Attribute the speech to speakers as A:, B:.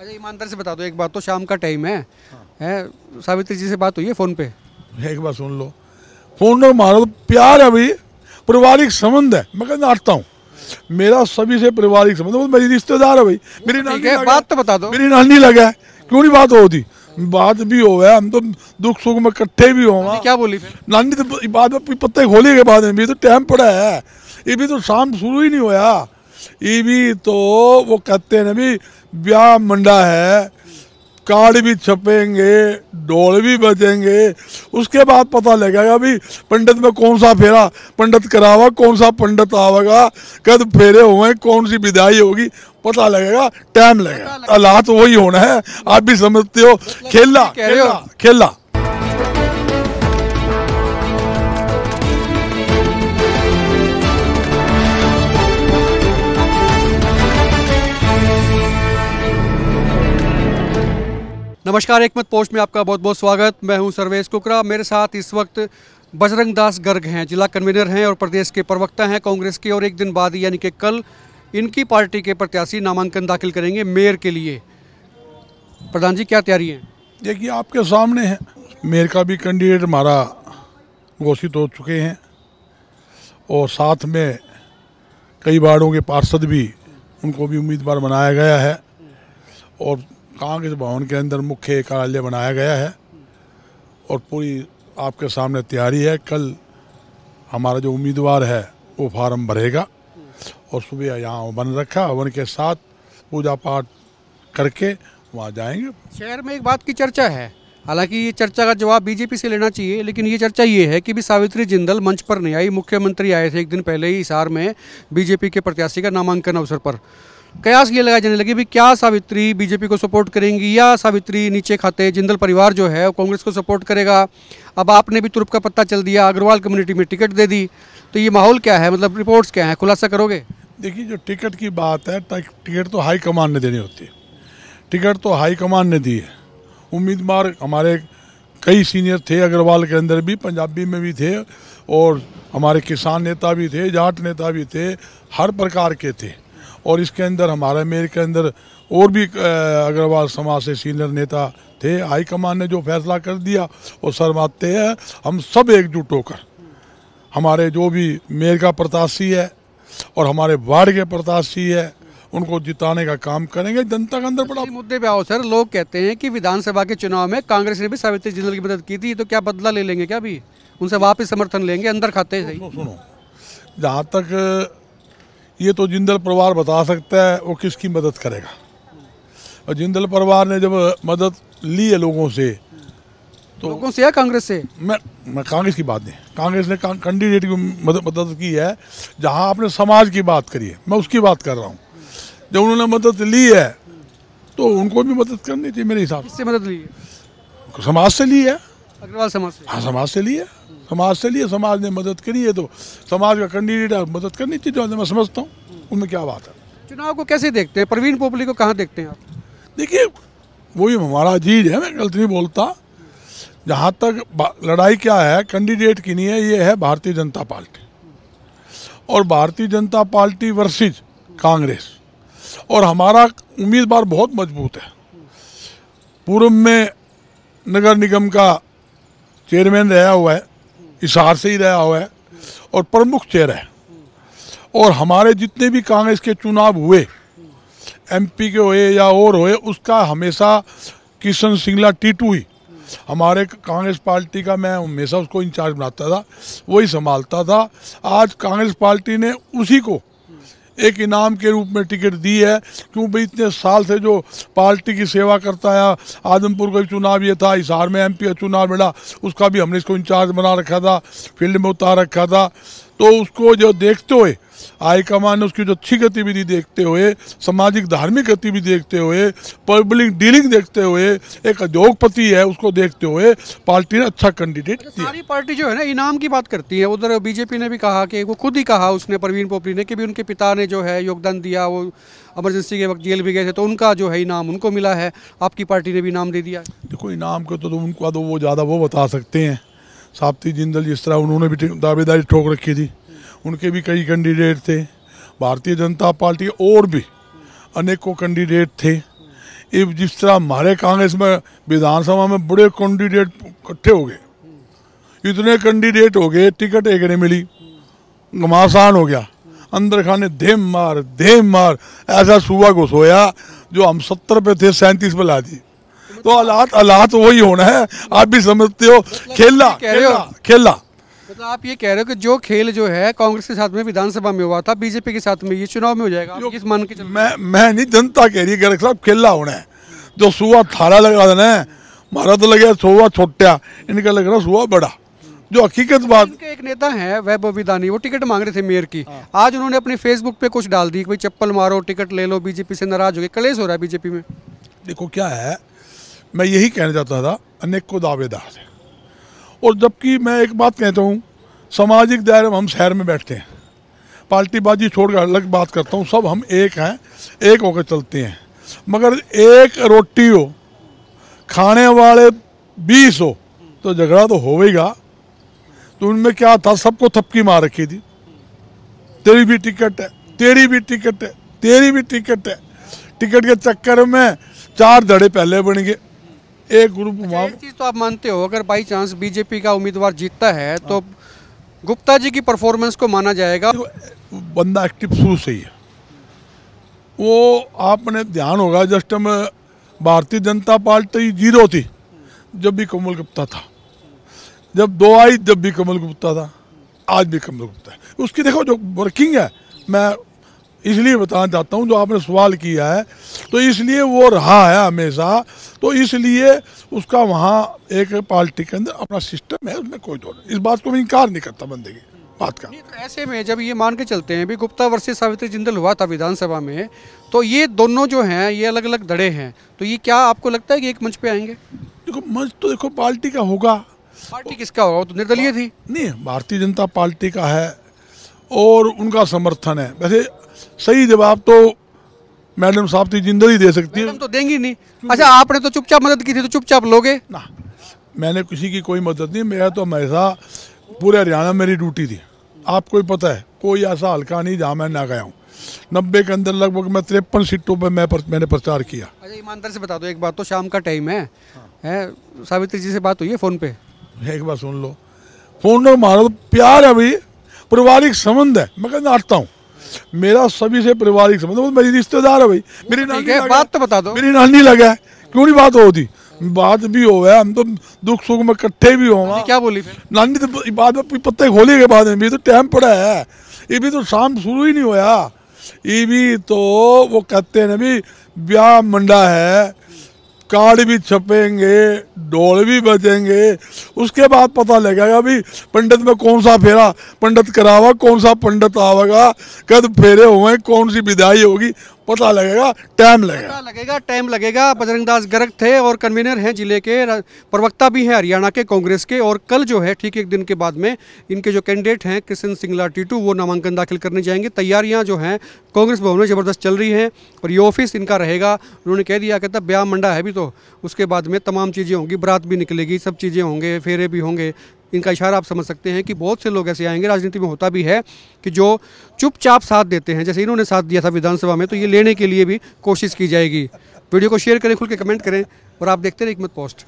A: अच्छा ईमानदारी से बता दो एक बात, तो शाम का टाइम है, सावित्री जी से बात हुई है फ़ोन पे?
B: एक बार सुन लो, फोन पर हमारा तो प्यार है भाई, पारिवारिक संबंध है। मैं कहना आता हूँ, मेरा सभी से पारिवारिक संबंध है, वो मेरी रिश्तेदार है भाई। मेरी नानी लगा,
A: बात तो बता दो।
B: मेरी नानी लगा है, क्यों नहीं बात होती? बात भी हो गया, हम तो दुख सुख में इकट्ठे भी हो।
A: क्या बोली फिर?
B: नानी तो बाद में पत्ते खोले के बाद में भी तो टाइम पड़ा है, ये भी तो शाम शुरू ही नहीं होया। ये भी तो वो कहते हैं ना भी, ब्याह मंडा है, कार्ड भी छपेंगे, ढोल भी बजेंगे, उसके बाद पता लगेगा भी पंडित में कौन सा फेरा पंडित करावा, कौन सा पंडित आवेगा, कद फेरे हुए, कौन सी विदाई होगी, पता लगेगा, टाइम लगेगा। अल्लाह तो वही होना है, आप भी समझते हो। खेला खेला खेला।
A: नमस्कार, एक मत पोस्ट में आपका बहुत बहुत स्वागत। मैं हूं सर्वेश कुकरा। मेरे साथ इस वक्त बजरंग दास गर्ग हैं, जिला कन्वीनर हैं और प्रदेश के प्रवक्ता हैं कांग्रेस के। और एक दिन बाद यानी कि कल इनकी पार्टी के प्रत्याशी नामांकन दाखिल करेंगे मेयर के लिए। प्रधान जी, क्या तैयारी है?
B: देखिए आपके सामने है, मेयर का भी कैंडिडेट हमारा घोषित हो चुके हैं और साथ में कई वार्डों के पार्षद भी, उनको भी उम्मीदवार बनाया गया है और कांग्रेस भवन के अंदर मुख्य कार्यालय बनाया गया है और पूरी आपके सामने तैयारी है। कल हमारा जो उम्मीदवार है वो फार्म भरेगा और सुबह यहाँ बन रखा, हवन के साथ पूजा पाठ करके वहाँ जाएंगे। शहर
A: में एक बात की चर्चा है, हालांकि ये चर्चा का जवाब बीजेपी से लेना चाहिए, लेकिन ये चर्चा ये है कि भी सावित्री जिंदल मंच पर नहीं आई। मुख्यमंत्री आए थे एक दिन पहले ही हिसार में बीजेपी के प्रत्याशी का नामांकन अवसर पर। कयास ये लगाए जाने लगे भी क्या सावित्री बीजेपी को सपोर्ट करेंगी या सावित्री नीचे खाते जिंदल परिवार जो है वो कांग्रेस को सपोर्ट करेगा। अब आपने भी तुरुप का पत्ता चल दिया, अग्रवाल कम्युनिटी में टिकट दे दी, तो ये माहौल क्या है, मतलब रिपोर्ट्स क्या है, खुलासा करोगे?
B: देखिए, जो टिकट की बात है, टिकट तो हाईकमान ने देनी होती है, टिकट तो हाईकमान ने दी है। उम्मीदवार हमारे कई सीनियर थे, अग्रवाल के अंदर भी, पंजाबी में भी थे और हमारे किसान नेता भी थे, जाट नेता भी थे, हर प्रकार के थे। और इसके अंदर हमारे मेयर के अंदर और भी अग्रवाल समाज से सीनियर नेता थे। हाईकमान ने जो फैसला कर दिया वो शर्माते हैं। हम सब एकजुट होकर हमारे जो भी मेयर का प्रत्याशी है और हमारे वार्ड के प्रत्याशी है उनको जिताने का काम करेंगे। जनता के अंदर बड़ा
A: मुद्दे पे आओ सर, लोग कहते हैं कि विधानसभा के चुनाव में कांग्रेस ने भी सावित्री जिंदल की मदद की थी, तो क्या बदला ले लेंगे क्या? भी उनसे वापस समर्थन लेंगे अंदर खाते?
B: सुनो, जहाँ तक ये तो जिंदल परिवार बता सकता है वो किसकी मदद करेगा। और जिंदल परिवार ने जब मदद ली है लोगों से, तो
A: लोगों से या कांग्रेस से?
B: मैं कांग्रेस की बात नहीं, कांग्रेस ने कैंडिडेट की मदद की है। जहां आपने समाज की बात करी है, मैं उसकी बात कर रहा हूँ। जब उन्होंने मदद ली है तो उनको भी मदद करनी चाहिए मेरे हिसाब से।
A: किससे मदद ली है?
B: समाज से ली है,
A: अग्रवाल समाज से।
B: हाँ, समाज से ली है, समाज से लिए, समाज ने मदद करी है तो समाज का कैंडिडेट मदद करनी चाहिए, जो मैं समझता हूँ। उनमें क्या बात है?
A: चुनाव को कैसे देखते हैं? प्रवीण पोपली को कहाँ देखते हैं आप?
B: देखिए, वही हमारा चीज है, मैं गलत नहीं बोलता। जहाँ तक लड़ाई क्या है, कैंडिडेट की नहीं है, ये है भारतीय जनता पार्टी और भारतीय जनता पार्टी वर्सेस कांग्रेस। और हमारा उम्मीदवार बहुत मजबूत है। पूर्व में नगर निगम का चेयरमैन रहा हुआ है, हिसार से ही रहा हुआ है और प्रमुख चेहरा है। और हमारे जितने भी कांग्रेस के चुनाव हुए, एमपी के हुए या और हुए, उसका हमेशा किशन सिंगला टीटू ही हमारे कांग्रेस पार्टी का, मैं हमेशा उसको इंचार्ज बनाता था, वही संभालता था। आज कांग्रेस पार्टी ने उसी को एक इनाम के रूप में टिकट दी है, क्यों भाई इतने साल से जो पार्टी की सेवा करता है। आदमपुर का चुनाव ये था, हिसार में एमपी का चुनाव मिला, उसका भी हमने इसको इंचार्ज बना रखा था, फील्ड में उतार रखा था। तो उसको जो देखते हुए हाईकमान ने उसकी जो अच्छी गतिविधि देखते हुए, सामाजिक धार्मिक गतिविधि देखते हुए, पब्लिक डीलिंग देखते हुए, एक उद्योगपति है उसको देखते हुए पार्टी ने अच्छा कैंडिडेट दिया।
A: सारी पार्टी जो है ना इनाम की बात करती है। उधर बीजेपी ने भी कहा कि वो खुद ही कहा उसने, प्रवीण पोपली ने, कि भी उनके पिता ने जो है योगदान दिया, वो इमरजेंसी के वक्त जेल भी गए थे, तो उनका जो है इनाम उनको मिला है। आपकी पार्टी ने भी इनाम दे दिया।
B: देखो, इनाम को तो उनका तो वो ज़्यादा वो बता सकते हैं। सावित्री जिंदल जिस तरह उन्होंने भी दावेदारी ठोक रखी थी, उनके भी कई कैंडिडेट थे। भारतीय जनता पार्टी और भी अनेकों कैंडिडेट थे। जिस तरह हमारे कांग्रेस में विधानसभा में बड़े कैंडिडेट इकट्ठे हो गए, इतने कैंडिडेट हो गए, टिकट एक नहीं मिली, घमासान हो गया, अंदर खाने धेम मार ऐसा सूबा घुसोया जो हम 70 पे थे 37 पे ला दी। तो हालात वही होना है, आप भी समझते हो। खेला
A: मतलब आप ये कह रहे हो कि जो खेल जो है कांग्रेस के साथ में विधानसभा में हुआ था, बीजेपी के साथ में ये चुनाव में हो जाएगा, आप किस मान के चल?
B: मैं नहीं, जनता कह रही है साहब खेला होना है। जो सुबह थारा लगा देना है, हमारा तो लगे सुबह छोटा, इनका लग रहा सुबह बड़ा। जो हकीकत बात,
A: इनके एक नेता हैं वैभव विदानी, वो टिकट मांग रहे थे मेयर की। आज उन्होंने अपने फेसबुक पे कुछ डाल दी, कोई चप्पल मारो टिकट ले लो, बीजेपी से नाराज हो गए, कलेश हो रहा है बीजेपी में।
B: देखो क्या है, मैं यही कहना चाहता था, अनेक को दावेदार है। और जबकि मैं एक बात कहता हूँ, सामाजिक दायरे में हम शहर में बैठते हैं, पार्टीबाजी छोड़कर अलग बात करता हूँ, सब हम एक हैं, एक होकर चलते हैं। मगर एक रोटी हो, खाने वाले 20 हो, तो झगड़ा तो होगा। तो उनमें क्या था, सबको थपकी मार रखी थी, तेरी भी टिकट है, तेरी भी टिकट है, तेरी भी टिकट है। टिकट के चक्कर में 4 धड़े पहले बन गए, एक ग्रुप।
A: एक चीज तो आप मानते हो, अगर बाई चांस बीजेपी का उम्मीदवार जीतता है तो गुप्ता जी की परफॉर्मेंस को माना जाएगा?
B: बंदा एक्टिव शुरू से ही है वो, आपने ध्यान होगा जस्ट में भारतीय जनता पार्टी 0 थी जब भी कमल गुप्ता था, जब 2 आई जब भी कमल गुप्ता था, आज भी कमल गुप्ता है। उसकी देखो जो वर्किंग है, मैं इसलिए बताना चाहता हूँ, जो आपने सवाल किया है तो इसलिए वो रहा है हमेशा, तो इसलिए उसका वहाँ एक पार्टी के अंदर अपना सिस्टम है, उसमें कोई दौर नहीं। इस बात को मैं इनकार नहीं करता बंदे की बात का।
A: तो ऐसे में जब ये मान के चलते हैं भी गुप्ता वर्सेस सावित्री जिंदल हुआ था विधानसभा में, तो ये दोनों जो हैं ये अलग अलग धड़े हैं, तो ये क्या आपको लगता है कि एक मंच पे आएंगे?
B: देखो मंच तो देखो पार्टी का होगा।
A: पार्टी किसका होगा? वो तो निर्दलीय थी।
B: नहीं, भारतीय जनता पार्टी का है और उनका समर्थन है। वैसे सही जवाब तो मैडम सावित्री जिंदल ही दे सकती है।
A: मैडम तो देंगी नहीं। अच्छा, आपने तो चुपचाप मदद की थी, तो चुपचाप लोगे
B: ना? मैंने किसी की कोई मदद नहीं, मेरा तो हमेशा पूरे हरियाणा मेरी ड्यूटी थी। आपको ही पता है, कोई ऐसा हल्का नहीं जहाँ मैं ना गया हूँ। 90 के अंदर लगभग मैं 53 सीटों पर मैंने प्रचार किया।
A: अच्छा, ईमानदार से बता दो एक बात, तो शाम का टाइम है, सावित्री जी से बात हुई है फ़ोन पे?
B: एक बार सुन लो, फोन में हमारा तो प्यार है भाई, पारिवारिक संबंध है। मैं कहना आता हूँ, मेरा सभी से पारिवारिक संबंध, वो मेरी रिश्तेदार है भाई, मेरी नानी।
A: बात तो बता दो,
B: मेरी नानी लगा, क्यों नहीं बात होती? बात भी हो गया, हम तो दुख सुख में इकट्ठे भी हो।
A: क्या बोली फिर
B: नानी? तो बाद में पत्ते खोले के बाद में भी तो टाइम पड़ा है, ये भी तो शाम शुरू ही नहीं होया। ये भी तो वो कहते हैं ना भी, ब्याह मंडा है, कार्ड भी छपेंगे, ढोल भी बजेंगे, उसके बाद पता लगेगा भी पंडित में कौन सा फेरा पंडित करावा, कौन सा पंडित आवेगा, कद फेरे हुए, कौन सी विदाई होगी, पता लगेगा, टाइम लगेगा। बजरंग दास गर्ग थे और कन्वीनर हैं जिले के, प्रवक्ता भी हैं हरियाणा के कांग्रेस के। और कल जो है ठीक 1 दिन के बाद में इनके जो कैंडिडेट हैं कृष्ण सिंगला टीटू, वो नामांकन दाखिल करने जाएंगे। तैयारियां जो हैं कांग्रेस भवन में ज़बरदस्त चल रही हैं और ये ऑफिस इनका रहेगा। उन्होंने कह दिया, कहता ब्याह मंडा है भी तो उसके बाद में तमाम चीज़ें होंगी, बारात भी निकलेगी, सब चीज़ें होंगे, फेरे भी होंगे। इनका इशारा आप समझ सकते हैं कि बहुत से लोग ऐसे आएंगे। राजनीति में होता भी है कि जो चुपचाप साथ देते हैं, जैसे इन्होंने साथ दिया था विधानसभा में, तो ये लेने के लिए भी कोशिश की जाएगी। वीडियो को शेयर करें, खुल के कमेंट करें और आप देखते रहे हिकमत पोस्ट।